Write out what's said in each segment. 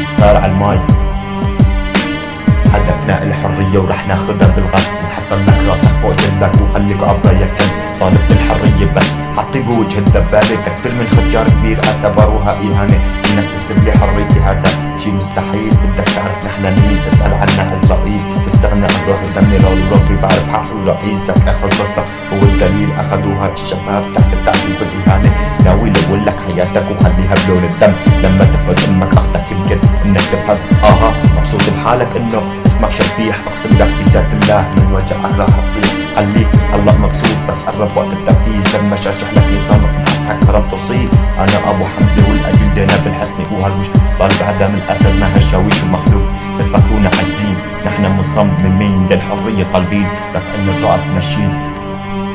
ستار على الماي. هدفنا الحرية ورح ناخدها بالغصب، نحط لك راسك فوق جنبك وخليك عباية طالب الحرية بس حطي بوجه الدبابة. كتبر من ختيار كبير اعتبروها إهانة، انك تسلب لي حريتي هذا شي مستحيل. بدك تعرف نحن مين؟ اسأل عنا إسرائيل. بستغنى عن روحي ودمي لو روحي بعرف حقي ورئيسك آخر سلطة هو الدليل. أخذوها الشباب تحت التعذيب والإهانة، ناوي لول لك حياتك وخليها بلون الدم. لما تفوت أمك أختك يمكن إنك تفهم مبسوط بحالك إنه اسمك شبيح. أقسم لك بذات الله من وجعك راح تصير. خليك الله مبسوط بس قرب وقت التنفيذ. لما شاشح لك نظامك نحسك هرب توصيل. أنا أبو حمزة والأجل زينب الحسني وهالوش طالب عدم الأسد ما هالشاويش ومخلوق. بتفكرونا عاجزين، نحن مصممين للحرية طالبين. رافعين الرأس ماشيين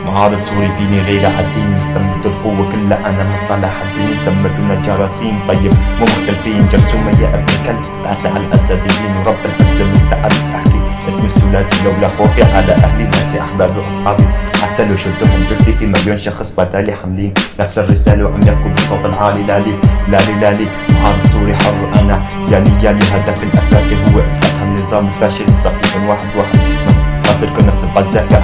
معارض سوري فيني غير عالدين. مستمد القوة كلها أنا من صلاح الدين. سمتونا جراثيم طيب مو مختلفين. جرثومة يا ابن الكلب تاسع الأسديين. ورب العزة مستعد أحكي اسم الثلاثي لولا خوفي على أهلي ناسي أحبابي وأصحابي. حتى لو شلتوا حنجرتي في مليون شخص بدالي حاملين نفس الرسالة وعم يحكوا بالصوت العالي. لالي لالي لالي معارض سوري حر أنا يالي يالي. هدفي الأساسي هو إسقاط هالنظام الفاشل. نصفيكن واحد واحد مصيركن نفس القذافي.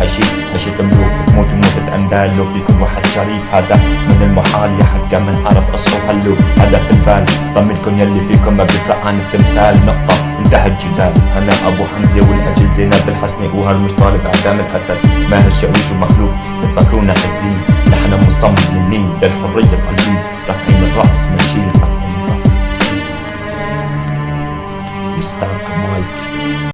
عشيت ملوك بتموت وموتة أندال. لو فيكن واحد شريف هذا من المحال يا حقا من عرب أصحوا خلوا هذا في البال. ضمنكن يلي فيكن ما بيفرق عن التمثال. نقطة انتهى الجدال. أنا أبو حمزة والأجل زينب الحسني وهالمش طالب إعدام الأسد ما هالشاويش ومخلوق. بتفكرونا عاجزين، نحن مصممين للحرية قلبين. رافعين الرأس ماشيين رافعين الرأس. مستر مايك.